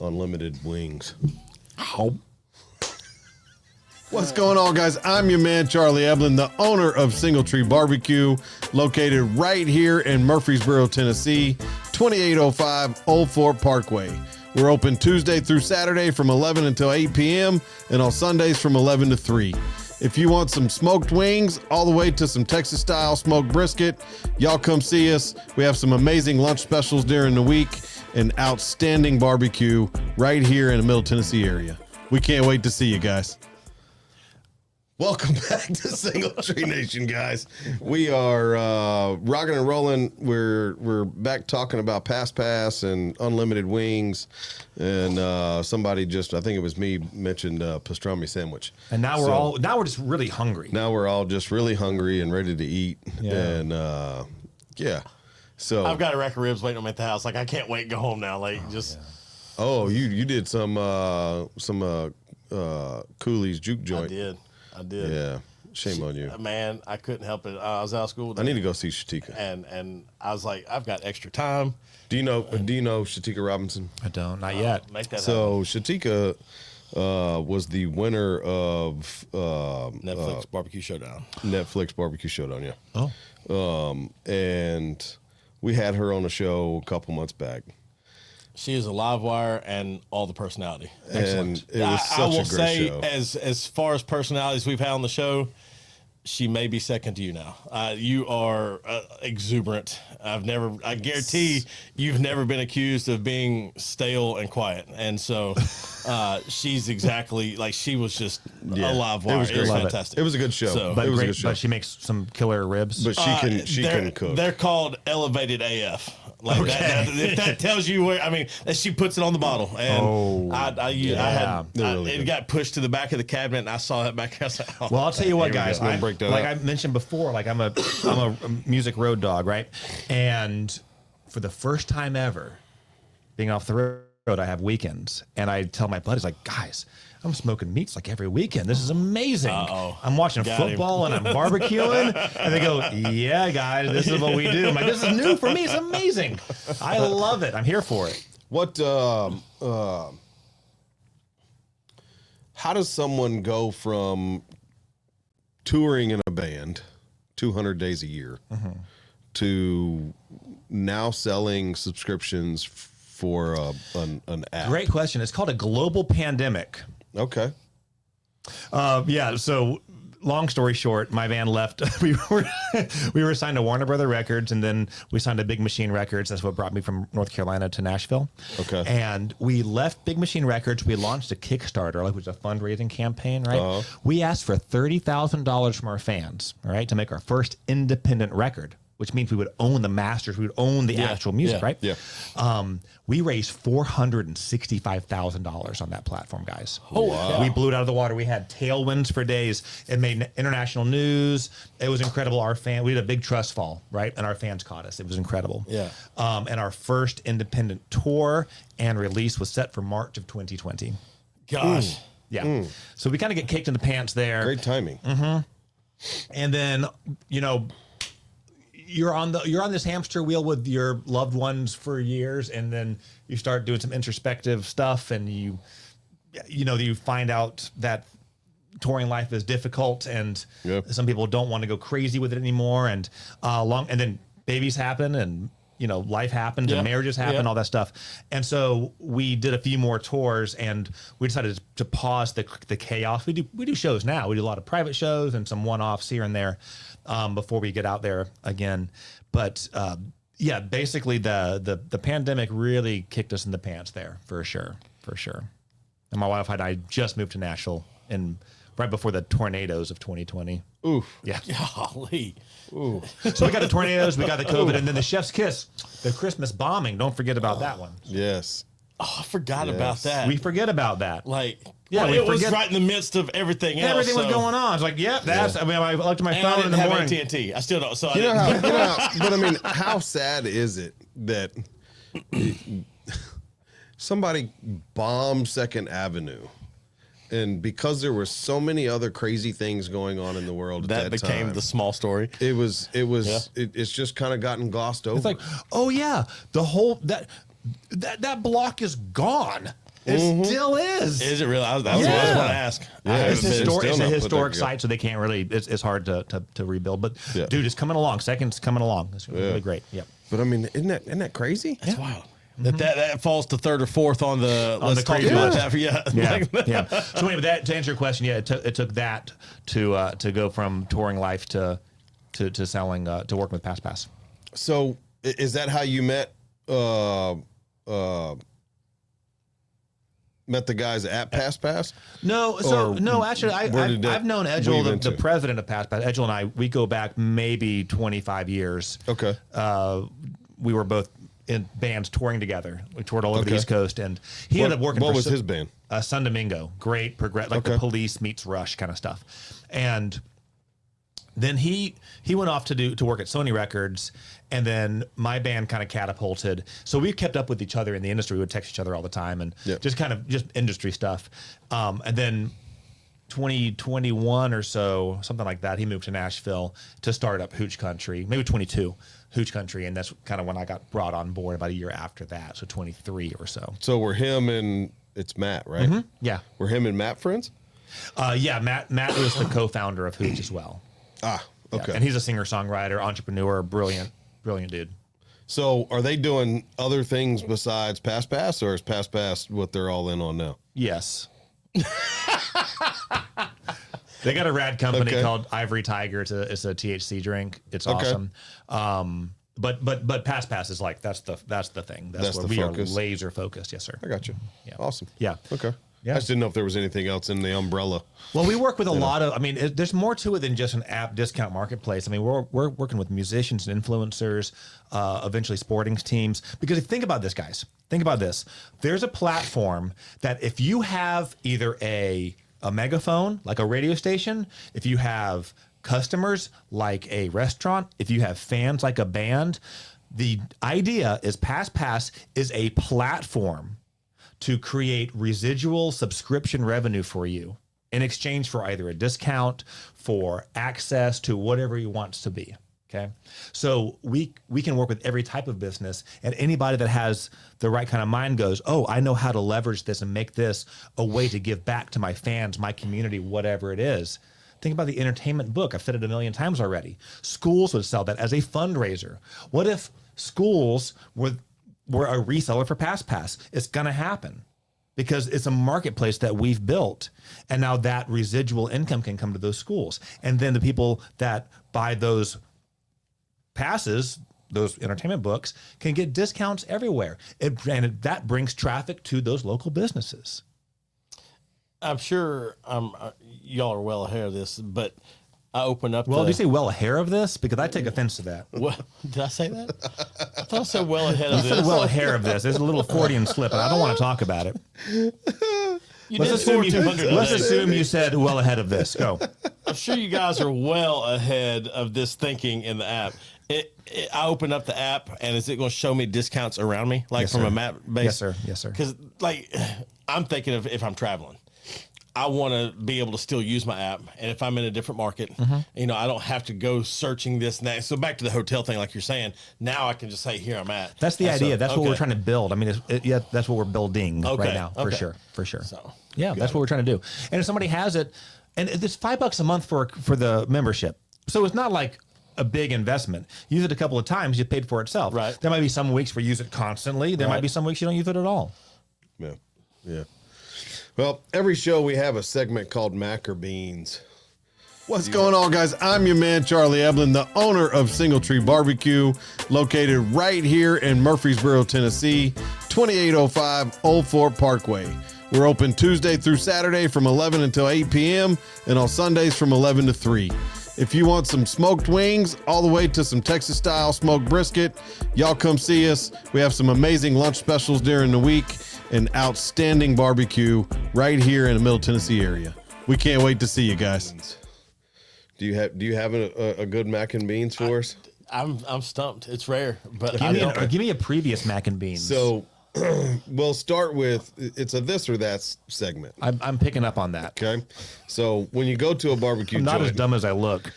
A: unlimited wings. What's going on, guys? I'm your man, Charlie Eblin, the owner of Single Tree Barbecue, located right here in Murfreesboro, Tennessee, 2805 Old Fort Parkway. We're open Tuesday through Saturday from 11 until 8 p.m. and on Sundays from 11 to 3. If you want some smoked wings all the way to some Texas-style smoked brisket, y'all come see us. We have some amazing lunch specials during the week and outstanding barbecue right here in the Middle Tennessee area. We can't wait to see you guys. Welcome back to Single Tree Nation, guys. We are rocking and rolling. We're back talking about PassPass and unlimited wings, and somebody just, I think it was me, mentioned pastrami sandwich.
C: And now we're just really hungry.
A: Now we're all just really hungry and ready to eat.
C: Yeah.
A: And yeah, so
B: I've got a rack of ribs waiting on me at the house. Like I can't wait to go home now. Like
A: oh, you did some Cooley's juke joint.
B: I did.
A: Yeah. Shame on you.
B: Man, I couldn't help it. I was out of school.
A: I need to go see Shatika.
B: And I was like, I've got extra time.
A: Do you know Shatika Robinson?
C: I don't, not yet.
B: Make that
A: So Shatika was the winner of
B: Netflix Barbecue Showdown.
A: Netflix Barbecue Showdown, yeah.
C: Oh.
A: And we had her on a show a couple months back.
B: She is a live wire and all the personality.
A: And it was
B: I will
A: such a great
B: say,
A: show.
B: as far as personalities we've had on the show, she may be second to you now. You are exuberant. I guarantee you've never been accused of being stale and quiet. And so she's exactly like, she was just a live wire. It was fantastic.
A: It was a good show.
B: So,
C: But
A: it was a
C: great,
A: good show.
C: but she makes some killer ribs.
A: But she can cook.
B: They're called elevated AF. Like if that tells you where, I mean, she puts it on the bottle, and it got pushed to the back of the cabinet, and I saw that back there. I was like,
C: Well, I'll tell you what, guys.
A: Like
C: I mentioned before, like I'm a music road dog, right? And for the first time ever, being off the road, I have weekends, and I tell my buddies, like, guys, I'm smoking meats like every weekend. This is amazing. I'm watching football and I'm barbecuing. And they go, yeah, guys, this is what we do. I'm like, this is new for me. It's amazing. I love it. I'm here for it.
A: What? How does someone go from touring in a band 200 days a year to now selling subscriptions for an app?
C: Great question. It's called a global pandemic.
A: Okay.
C: Yeah. So long story short, my band left. we were signed to Warner Brother Records, and then we signed to Big Machine Records. That's what brought me from North Carolina to Nashville.
A: Okay.
C: And we left Big Machine Records. We launched a Kickstarter, which was a fundraising campaign, right? We asked for $30,000 from our fans, all right, to make our first independent record, which means we would own the masters, we would own the actual music, right?
A: Yeah.
C: We raised $465,000 on that platform, guys.
B: Wow.
C: We blew it out of the water. We had tailwinds for days. It made international news. It was incredible. We had a big trust fall, right? And our fans caught us. It was incredible.
B: Yeah.
C: And our first independent tour and release was set for March of 2020.
B: Gosh.
C: Yeah. So we kind of get kicked in the pants there.
A: Great timing.
C: And then, you know, you're on this hamster wheel with your loved ones for years, and then you start doing some introspective stuff, and you find out that touring life is difficult, and some people don't want to go crazy with it anymore, and then babies happen, and life happens, and marriages happen, all that stuff. And so we did a few more tours, and we decided to pause the chaos. We do shows now. We do a lot of private shows and some one-offs here and there before we get out there again. But basically the pandemic really kicked us in the pants there, for sure. And my wife and I just moved to Nashville right before the tornadoes of 2020.
A: Oof.
C: Yeah.
B: Golly.
A: Ooh.
C: So we got the tornadoes, we got the COVID, and then the chef's kiss, the Christmas bombing. Don't forget about that one.
A: Yes.
B: Oh, I forgot about that.
C: We forget about that.
B: Like,
C: we
B: it was
C: forget-
B: right in the midst of everything else.
C: Everything was going on. It's like, I looked at my
B: And I
C: phone in
B: didn't
C: the
B: have
C: morning.
B: AT&T. I still don't. So
A: But I mean, how sad is it that somebody bombed 2nd Avenue, and because there were so many other crazy things going on in the world at
B: that became
A: time,
B: the small story.
A: it's just kind of gotten glossed over.
C: It's like, oh yeah, the whole that block is gone. It still is.
B: Is it really? That's what I was going to ask.
C: It's
A: still
C: a
A: not
C: historic
A: put
C: site, so they can't really. It's hard to rebuild. But
A: Yeah.
C: dude, it's coming along. Second's coming along. It's really great. Yep.
A: But I mean, isn't that crazy?
B: That's wild. That falls to 3rd or 4th on the. Let's talk
C: crazy
B: about
C: list.
B: that.
C: Yeah. So anyway, to answer your question, it took that to go from touring life to selling to working with PassPass.
A: So is that how you met? Met the guys at PassPass?
C: No, actually, I've known Edgel, the president of PassPass. Edgel and I, we go back maybe 25 years.
A: Okay.
C: We were both in bands touring together. We toured all over the East Coast, and he ended up working.
A: What
C: for
A: was his band?
C: Sun Domingo. Great, like the Police meets Rush kind of stuff. And then he went off to work at Sony Records, and then my band kind of catapulted. So we kept up with each other in the industry. We would text each other all the time, and just industry stuff. And then 2021 or so, something like that, he moved to Nashville to start up Hooch Country, maybe 22, Hooch Country, and that's kind of when I got brought on board about a year after that, so 23 or so.
A: So we're him and it's Matt, right?
C: Yeah.
A: Were him and Matt friends?
C: Matt was the co-founder of Hooch as well.
A: Ah, okay.
C: Yeah, and he's a singer-songwriter, entrepreneur, brilliant dude.
A: So are they doing other things besides PassPass, or is PassPass what they're all in on now?
C: Yes. They got a rad company
A: Okay.
C: called Ivory Tiger. It's a THC drink. It's awesome. But PassPass is like that's the thing. That's where
A: the
C: we
A: focus.
C: are laser focused. Yes, sir.
A: I got you.
C: Yeah.
A: Awesome.
C: Yeah.
A: Okay.
C: Yeah.
A: I just didn't know if there was anything else in the umbrella.
C: Well, we work with a lot of. I mean, there's more to it than just an app discount marketplace. I mean, we're working with musicians and influencers, eventually sporting teams. Because if you think about this, guys, think about this. There's a platform that if you have either a megaphone, like a radio station, if you have customers like a restaurant, if you have fans like a band, the idea is PassPass is a platform to create residual subscription revenue for you in exchange for either a discount, for access to whatever you want to be. Okay. So we can work with every type of business, and anybody that has the right kind of mind goes, oh, I know how to leverage this and make this a way to give back to my fans, my community, whatever it is. Think about the entertainment book. I've said it a million times already. Schools would sell that as a fundraiser. What if schools were a reseller for PassPass? It's going to happen because it's a marketplace that we've built. And now that residual income can come to those schools. And then the people that buy those passes, those entertainment books, can get discounts everywhere. That brings traffic to those local businesses.
B: I'm sure y'all are well ahead of this, but I opened up.
C: Well, do you say well ahead of this? Because I take offense to that.
B: Well, did I say that? I thought I said well ahead of
C: I said
B: this.
C: well ahead of this. There's a little Freudian slip, and I don't want to talk about it. Let's assume you said well ahead of this. Go.
B: I'm sure you guys are well ahead of this thinking in the app. I open up the app, and is it going to show me discounts around me, like
C: Yes,
B: from
C: sir.
B: a map base?
C: Yes, sir. Yes, sir.
B: Because, like, I'm thinking of if I'm traveling, I want to be able to still use my app. And if I'm in a different market, I don't have to go searching this and that. So back to the hotel thing, like you're saying, now I can just say, here I'm at.
C: That's the idea. That's what
B: okay.
C: we're trying to build. I mean, that's what we're building right
B: Okay,
C: now, for sure.
B: So,
C: Yeah, that's what we're trying to do. And if somebody has it, and it's $5 a month for the membership, so it's not like a big investment. Use it a couple of times, you paid for itself.
B: Right.
C: There might be some weeks where you use it constantly. There might be some weeks you don't use it at all.
A: Yeah. Yeah. Well, every show we have a segment called Mac or Beans. What's going on, guys? I'm your man, Charlie Eblin, the owner of Single Tree Barbecue, located right here in Murfreesboro, Tennessee, 2805 Old Fort Parkway. We're open Tuesday through Saturday from 11 until 8 p.m. and on Sundays from 11 to 3. If you want some smoked wings all the way to some Texas-style smoked brisket, y'all come see us. We have some amazing lunch specials during the week and outstanding barbecue right here in the Middle Tennessee area. We can't wait to see you guys. Do you have a good mac and beans for us?
B: I'm stumped. It's rare, but
C: Give me a previous mac and beans.
A: So we'll start with, it's a this or that segment.
C: I'm picking up on that.
A: Okay. So when you go to a barbecue
C: I'm not
A: joint,
C: as dumb as I look.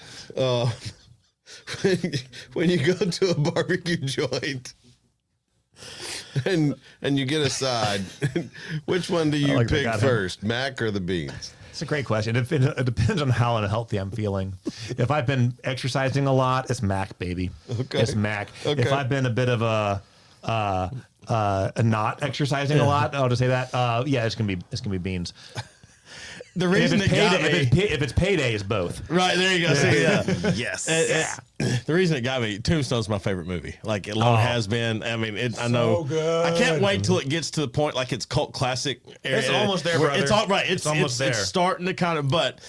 A: when you go to a barbecue joint and you get a side, which one do you
C: like that.
A: pick
C: Got him.
A: first, mac or the beans?
C: It's a great question. It depends on how unhealthy I'm feeling. If I've been exercising a lot, it's mac, baby.
A: Okay.
C: It's mac.
A: Okay.
C: If I've been a bit of a not exercising a lot, I'll just say that. Yeah, it's gonna be beans.
B: the reason
C: If it's payday, it's both.
B: right there you go. See, yeah.
A: Yes.
B: The reason it got me, Tombstone's my favorite movie. Like it long has been. I mean, I know.
C: good.
B: I can't wait till it gets to the point like it's cult classic.
C: It's almost there,
B: where
C: brother.
B: It's all right. It's
C: almost there.
B: It's starting to kind of, but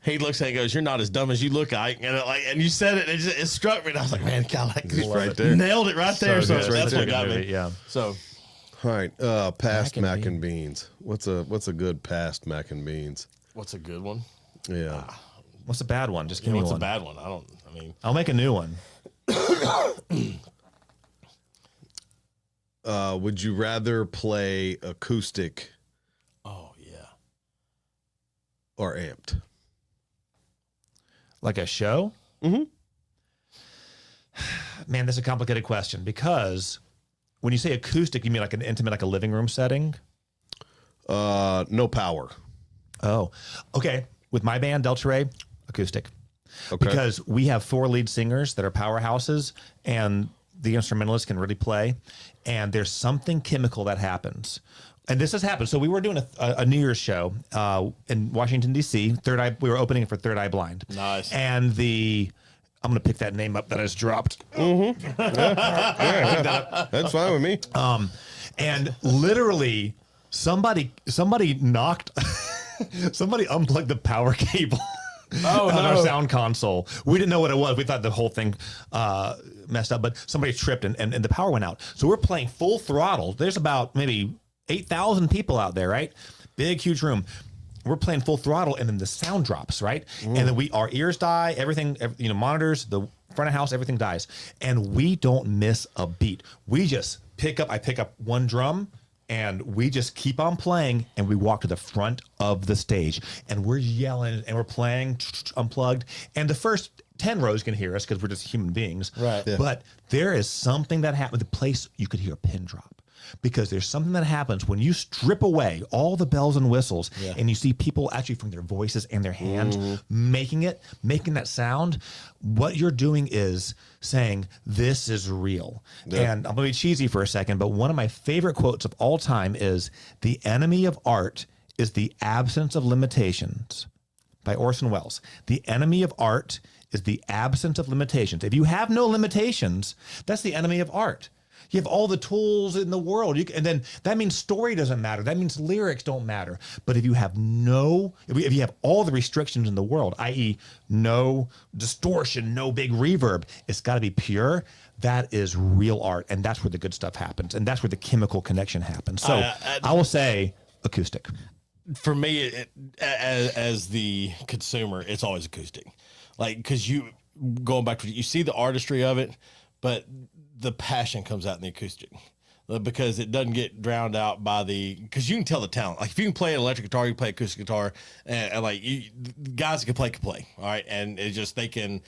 B: he looks at it and goes, "You're not as dumb as you look, Ike." And you said it, and it struck me. And I was like, "Man, God,
A: right there.
B: nailed it right there." So
C: good.
B: that's
C: Right
B: what got
C: there.
B: me.
C: Yeah.
B: So
A: All right. Past
C: Mac and
A: mac and beans. What's a good past mac and beans?
B: what's a good one?
A: Yeah.
C: What's a bad one? Just give me
B: What's
C: one.
B: a bad one? I mean,
C: I'll make a new one.
A: Would you rather play acoustic
B: oh yeah.
A: or amped?
C: Like a show?
A: Mhm.
C: Man, that's a complicated question because when you say acoustic, you mean like an intimate, like a living room setting?
A: No power.
C: Oh, okay. With my band, Delta Rae, acoustic.
A: Okay.
C: Because we have 4 lead singers that are powerhouses and the instrumentalists can really play. And there's something chemical that happens And this has happened. So we were doing a New Year's show in Washington, D.C. Third Eye. We were opening for Third Eye Blind.
B: Nice.
C: And I'm going to pick that name up that I just dropped.
A: That's fine with me.
C: And literally somebody knocked, somebody unplugged the power cable. On our sound console. We didn't know what it was. We thought the whole thing messed up, but somebody tripped and the power went out. So we're playing full throttle. There's about maybe 8,000 people out there, right? Big, huge room. We're playing full throttle, and then the sound drops, right? And then our ears die, everything, monitors, the front of house, everything dies. And we don't miss a beat. We just I pick up one drum, and we just keep on playing, and we walk to the front of the stage, and we're yelling, and we're playing unplugged, and the first 10 rows can hear us because we're just human beings.
B: Right.
A: Yeah.
C: But there is something that happened. The place, you could hear a pin drop. Because there's something that happens when you strip away all the bells and whistles and you see people actually from their voices and their hands making that sound. What you're doing is saying, this is real.
A: Yeah.
C: And I'm going to be cheesy for a second, but one of my favorite quotes of all time is, "The enemy of art is the absence of limitations," by Orson Welles. The enemy of art is the absence of limitations. If you have no limitations, that's the enemy of art. You have all the tools in the world. And then that means story doesn't matter. That means lyrics don't matter. But if you have if you have all the restrictions in the world, i.e. no distortion, no big reverb, it's got to be pure. That is real art. And that's where the good stuff happens. And that's where the chemical connection happens. So I will say acoustic.
B: For me, as the consumer, it's always acoustic. Like, because going back to you see the artistry of it, but the passion comes out in the acoustic because it doesn't get drowned out by because you can tell the talent. Like if you can play an electric guitar, you can play acoustic guitar, and like guys that can play, all right. And it's just, they can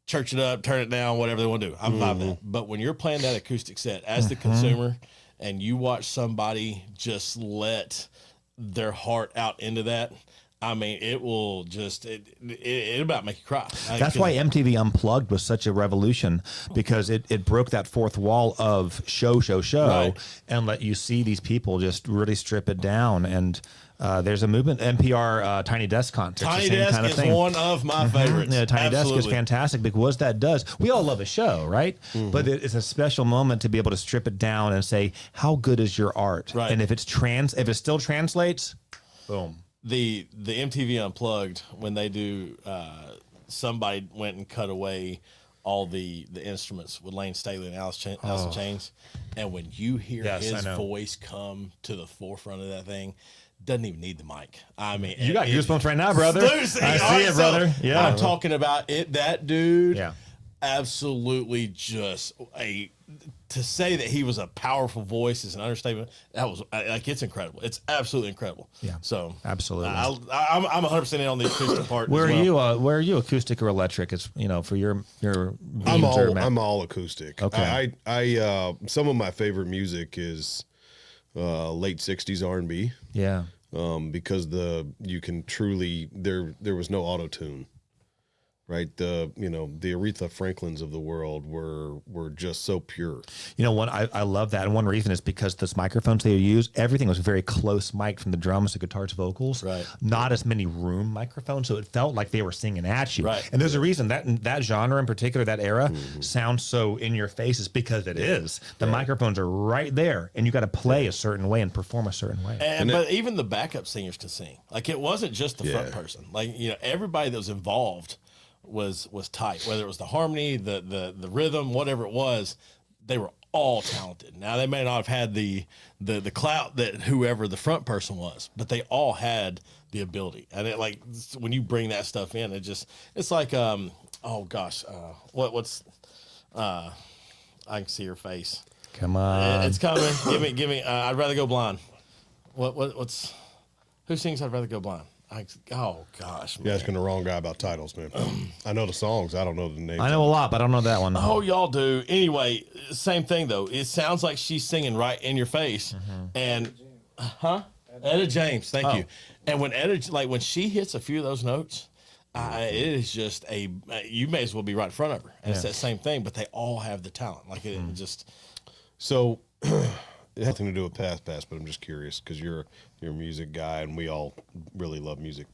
B: church it up, turn it down, whatever they want to do. I'm fine with that. But when you're playing that acoustic set as the consumer and you watch somebody just let their heart out into that, I mean, it will just, it about make you cry.
C: That's why MTV Unplugged was such a revolution, because it broke that fourth wall of show,
B: Right.
C: and let you see these people just really strip it down. And there's a movement, NPR Tiny Desk concert.
B: Tiny Desk is one of my favorites.
C: Yeah, Tiny
B: Absolutely.
C: Desk is fantastic because what that does, we all love a show, right? But it's a special moment to be able to strip it down and say, how good is your art?
B: Right.
C: And if it still translates, boom.
B: The MTV Unplugged, when they do, somebody went and cut away all the instruments with Lane Staley and Alice in Chains, and when you hear his voice come to the forefront of that thing, doesn't even need the mic. I mean,
C: You got goosebumps right now, brother.
B: Dude,
C: I see it, brother. Yeah,
B: I'm talking about it. That dude,
C: Yeah.
B: absolutely just to say that he was a powerful voice is an understatement. That was like, it's incredible. It's absolutely incredible.
C: Yeah.
B: So
C: absolutely.
B: I'm 100% in on the acoustic part.
C: Where
B: as
C: are
B: well.
C: you? Where are you? Acoustic or electric? It's for your.
A: I'm all acoustic.
C: Okay.
A: I some of my favorite music is late 60s R&B.
C: Yeah.
A: Because you can truly there was no auto tune. Right, the Aretha Franklins of the world were just so pure.
C: I love that, and one reason is because those microphones they use, everything was very close mic from the drums to guitars, vocals.
B: Right.
C: Not as many room microphones, so it felt like they were singing at you.
B: Right.
C: And there's a reason that genre in particular, that era, sounds so in your face, is because it is. The microphones are right there, and you got to play a certain way and perform a certain way.
B: But even the backup singers could sing. Like, it wasn't just the front person. Like, everybody that was involved was tight, whether it was the harmony, the rhythm, whatever it was. They were all talented. Now, they may not have had the clout that whoever the front person was, but they all had the ability. And it, like, when you bring that stuff in, it's like I can see her face.
C: Come on.
B: It's coming. Give me I'd rather go blind. What's who sings I'd rather go blind? Oh gosh, man.
A: You're asking the wrong guy about titles, man. I know the songs, I don't know the names.
C: I know a lot, but I don't know that one.
B: Oh, y'all do. Anyway, same thing though. It sounds like she's singing right in your face. And Etta James, thank you. And when when she hits a few of those notes, it is just you may as well be right in front of her. And it's that same thing, but they all have the talent. Like it just.
A: So It has nothing to do with PassPass, but I'm just curious because you're a music guy and we all really love music.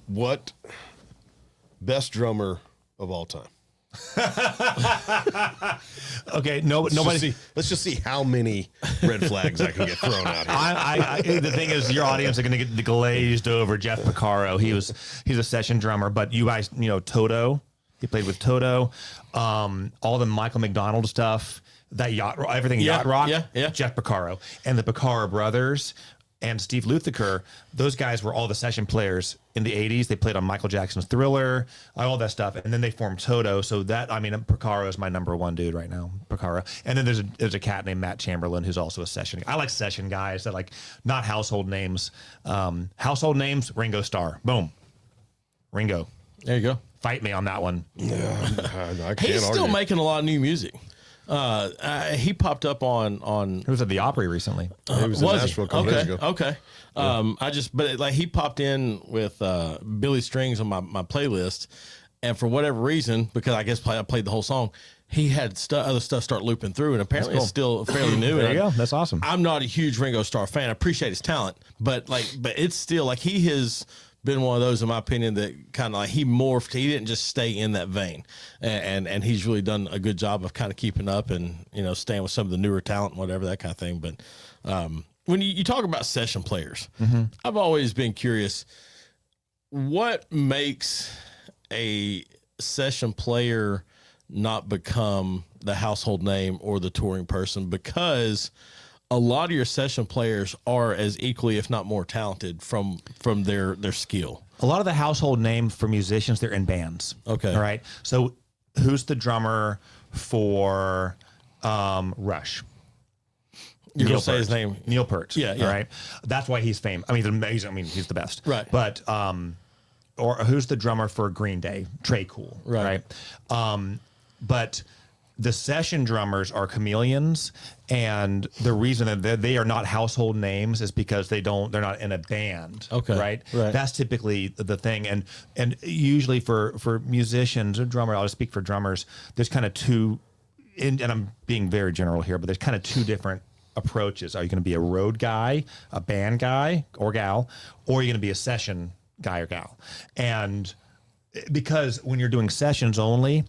A: What best drummer of all time?
C: Okay, nobody.
A: Let's just see how many red flags I can get thrown out here.
C: The thing is, your audience are going to get glazed over Jeff Porcaro. He's a session drummer, but you guys, Toto. He played with Toto. All the Michael McDonald stuff, that everything yacht rock.
B: Yeah.
C: Jeff Porcaro and the Porcaro brothers and Steve Lukather. Those guys were all the session players in the 80s. They played on Michael Jackson's Thriller, all that stuff, and then they formed Toto. So Porcaro is my number one dude right now, Porcaro. And then there's a cat named Matt Chamberlain who's also a session. I like session guys that like not household names. Household names: Ringo Starr. Boom, Ringo.
B: There you go.
C: Fight me on that one.
A: Yeah, I can't
B: He's still
A: argue.
B: making a lot of new music. He popped up on.
C: He was at the Opry recently.
A: He was in Nashville a couple days ago.
B: Okay. He popped in with Billy Strings on my playlist, and for whatever reason, because I guess I played the whole song, he had other stuff start looping through, and apparently it's still fairly new.
C: There you go. That's awesome.
B: I'm not a huge Ringo Starr fan. I appreciate his talent, but it's still like he has been one of those, in my opinion, that kind of like he morphed. He didn't just stay in that vein, and he's really done a good job of kind of keeping up and staying with some of the newer talent and whatever, that kind of thing. But when you talk about session players, I've always been curious, what makes a session player not become the household name or the touring person? Because a lot of your session players are as equally, if not more talented from their skill.
C: A lot of the household names for musicians, they're in bands.
B: Okay.
C: All right. So who's the drummer for Rush?
B: You're going to say his name?
C: Neil Peart.
B: Yeah.
C: All right. That's why he's famous. I mean, he's amazing. I mean, he's the best.
B: Right.
C: But, or who's the drummer for Green Day? Trey Cool.
B: Right.
C: But the session drummers are chameleons, and the reason that they are not household names is because they're not in a band.
B: Okay.
C: Right.
B: Right.
C: That's typically the thing, and usually for musicians or drummer, I'll just speak for drummers. There's kind of two, and I'm being very general here, but there's kind of two different approaches. Are you going to be a road guy, a band guy or gal, or are you going to be a session guy or gal? And because when you're doing sessions only,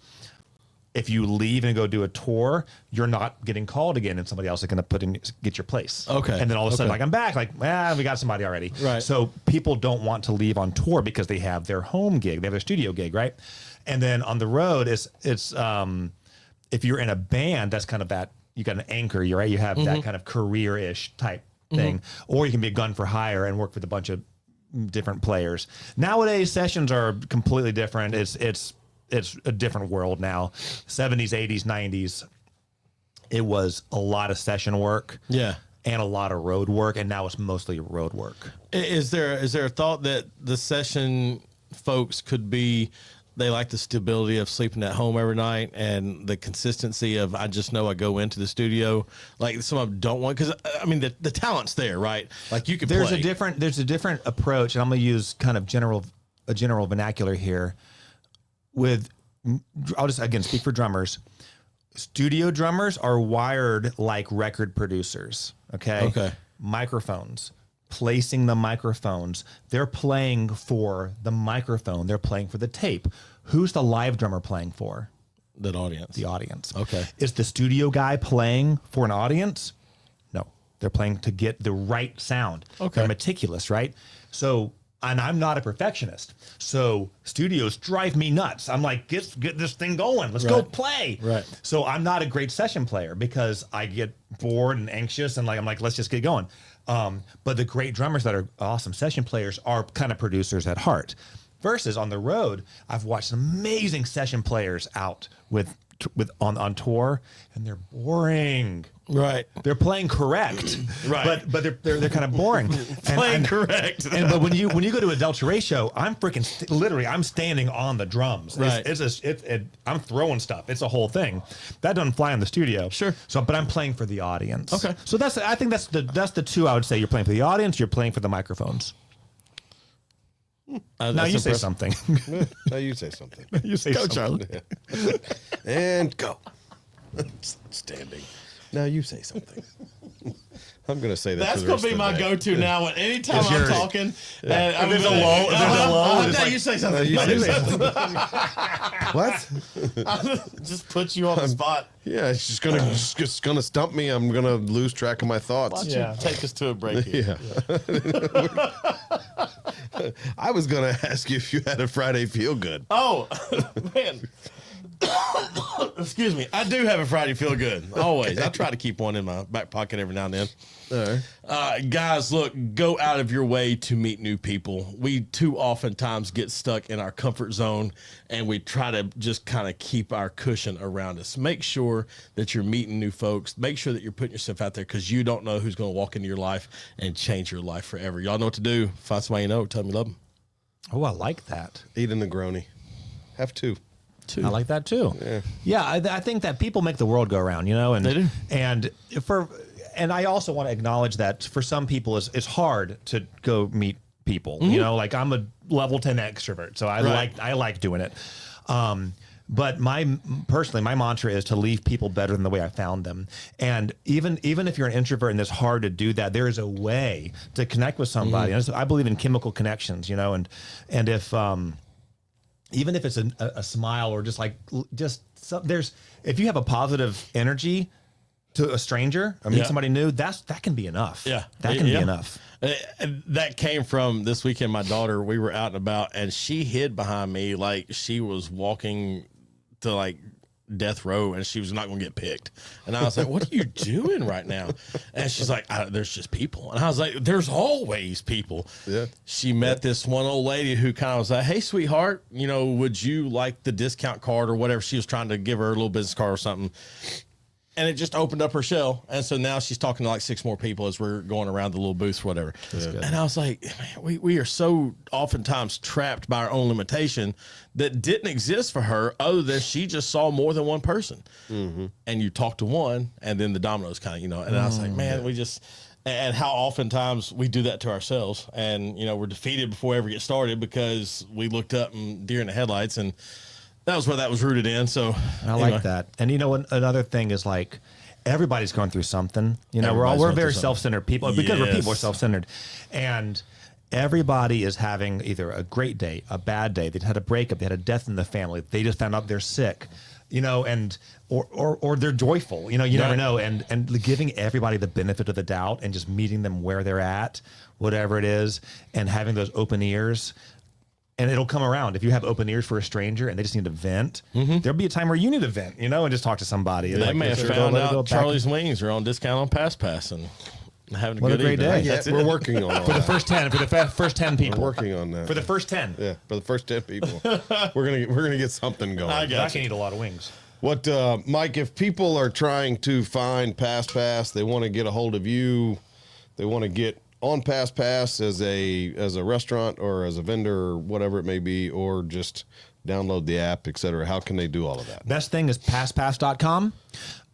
C: if you leave and go do a tour, you're not getting called again, and somebody else is going to get your place.
B: Okay.
C: And then all of a sudden,
B: Okay.
C: I'm back. We got somebody already.
B: Right.
C: So people don't want to leave on tour because they have their home gig, they have their studio gig, right? And then on the road, it's if you're in a band, that's kind of that. You got an anchor, you're right. You have that kind of career-ish type thing, or you can be a gun for hire and work with a bunch of different players. Nowadays, sessions are completely different. It's a different world now. 70s, 80s, 90s, it was a lot of session work.
B: Yeah.
C: And a lot of road work, and now it's mostly road work.
B: Is there a thought that the session folks could be, they like the stability of sleeping at home every night and the consistency of, I just know I go into the studio, like some of them don't want, because I mean the talent's there, right? Like you can
C: There's
B: play.
C: a different approach, and I'm going to use kind of a general vernacular here. I'll just again speak for drummers. Studio drummers are wired like record producers. Okay. Microphones, placing the microphones. They're playing for the microphone. They're playing for the tape. Who's the live drummer playing for?
B: That audience.
C: The audience.
B: Okay.
C: Is the studio guy playing for an audience? No, they're playing to get the right sound.
B: Okay.
C: They're meticulous, right? So, and I'm not a perfectionist. So studios drive me nuts. I'm like, get this thing going. Let's go play.
B: Right.
C: So I'm not a great session player because I get bored and anxious and I'm like, let's just get going. But the great drummers that are awesome session players are kind of producers at heart. Versus on the road, I've watched some amazing session players out on tour, and they're boring.
B: Right.
C: They're playing correct,
B: Right.
C: But they're kind of boring.
B: Playing correct.
C: But when you go to a Delta Rae show, I'm freaking literally I'm standing on the drums.
B: Right.
C: I'm throwing stuff. It's a whole thing. That doesn't fly in the studio.
B: Sure.
C: So, but I'm playing for the audience.
B: Okay.
C: So I think that's the two I would say. You're playing for the audience. You're playing for the microphones. Now you say something.
A: Now you say something.
C: You say
B: Go,
C: something.
B: Charlie.
A: And go. Standing. Now you say something. I'm going to say that.
B: That's going to be my go-to now. When anytime I'm talking,
C: Yeah.
B: and
C: There's a lull.
B: No, you say something.
A: What?
B: Just put you on the spot.
A: Yeah, it's just gonna stump me. I'm gonna lose track of my thoughts.
B: Yeah. Take us to a break here.
A: Yeah. I was gonna ask you if you had a Friday feel good.
B: Oh, man. Excuse me. I do have a Friday feel good. Always. I try to keep one in my back pocket every now and then.
A: All right.
B: Guys, look, go out of your way to meet new people. We too oftentimes get stuck in our comfort zone, and we try to just kind of keep our cushion around us. Make sure that you're meeting new folks. Make sure that you're putting yourself out there, because you don't know who's going to walk into your life and change your life forever. Y'all know what to do. Find somebody you know. Tell them you love them.
C: Oh, I like that.
A: Eat a Negroni. Have two.
C: I like that too. Yeah, I think that people make the world go around, you know, and
B: They do.
C: And I also want to acknowledge that for some people it's hard to go meet people. You know, like I'm a level 10 extrovert, so I like doing it. But personally, my mantra is to leave people better than the way I found them. And even if you're an introvert and it's hard to do that, there is a way to connect with somebody. And I believe in chemical connections, you know, and if even if it's a smile or if you have a positive energy to a stranger or meet somebody new, that can be enough.
B: Yeah.
C: That can be enough.
B: That came from this weekend. My daughter, we were out and about, and she hid behind me like she was walking to like death row, and she was not going to get picked. And I was like, what are you doing right now? And she's like, there's just people. And I was like, there's always people.
A: Yeah.
B: She met this one old lady who kind of was like, hey, sweetheart, you know, would you like the discount card or whatever? She was trying to give her a little business card or something. And it just opened up her shell. And so now she's talking to like 6 more people as we're going around the little booths or whatever. And I was like, man, we are so oftentimes trapped by our own limitation that didn't exist for her other than she just saw more than one person. And you talk to one, and then the dominoes kind of, you know, and I was like, man, and how oftentimes we do that to ourselves. And, you know, we're defeated before we ever get started because we looked up and deer in the headlights, and that was where that was rooted in. So
C: I like that. And you know, another thing is like everybody's going through something. You know, we're very self-centered people because we're people. We're self-centered, and everybody is having either a great day, a bad day. They've had a breakup. They had a death in the family. They just found out they're sick. You know, and or they're joyful. You know, you never know. And giving everybody the benefit of the doubt and just meeting them where they're at, whatever it is, and having those open ears. And it'll come around. If you have open ears for a stranger and they just need to vent, there'll be a time where you need to vent, you know, and just talk to somebody.
B: They may have found out Charlie's Wings are on discount on PassPass and having a
C: great day.
A: Yeah, we're working on
C: for the first 10. For the first 10 people.
A: We're working on that.
C: For the first 10.
A: Yeah, for the first 10 people. we're gonna get something going.
B: I
C: can eat a lot of wings.
A: What, Mike, if people are trying to find PassPass, they want to get a hold of you, they want to get on PassPass as a restaurant or as a vendor or whatever it may be, or just download the app, etc. How can they do all of that?
C: Best thing is PassPass.com.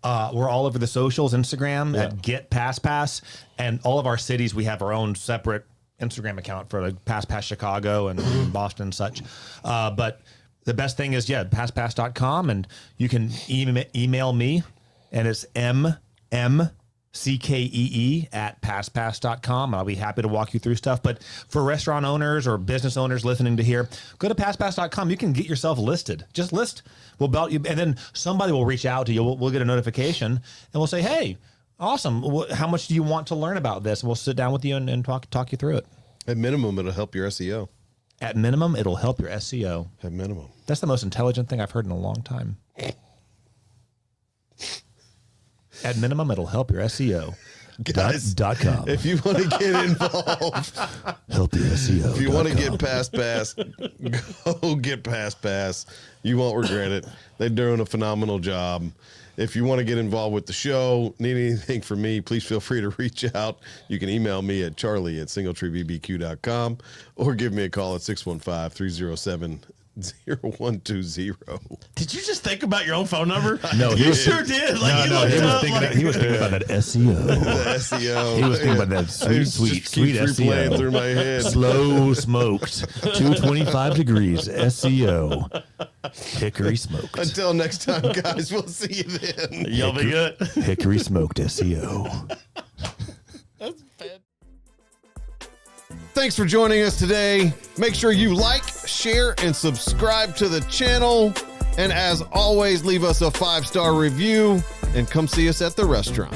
C: We're all over the socials, Instagram at Get PassPass, and all of our cities we have our own separate Instagram account for like PassPass Chicago and Boston and such. But the best thing is PassPass.com, and you can email me, and it's CKEE@PassPass.com. I'll be happy to walk you through stuff. But for restaurant owners or business owners listening to here, go to PassPass.com. You can get yourself listed. Just list. We'll belt you, and then somebody will reach out to you. We'll get a notification, and we'll say, hey, awesome. How much do you want to learn about this? And we'll sit down with you and talk you through it.
A: At minimum, it'll help your SEO.
C: At minimum, it'll help your SEO.
A: At minimum.
C: That's the most intelligent thing I've heard in a long time. At minimum, it'll help your SEO.
A: Guys,
C: .com.
A: if you want to get involved,
C: help your SEO.
A: If you want to get PassPass, go get PassPass. You won't regret it. They're doing a phenomenal job. If you want to get involved with the show, need anything from me, please feel free to reach out. You can email me at charlie@singletreebbq.com or give me a call at 615-307-0120.
B: Did you just think about your own phone number?
C: No,
B: you sure did. Like,
C: he was thinking about that SEO.
A: The SEO.
C: He was thinking about that sweet
A: replaying
C: SEO.
A: through my head.
C: Slow smoked, 225 degrees SEO. Hickory smoked.
A: Until next time, guys, we'll see you then.
B: Y'all be good.
C: Hickory smoked SEO.
A: thanks for joining us today. Make sure you like, share, and subscribe to the channel. And as always, leave us a 5-star review and come see us at the restaurant.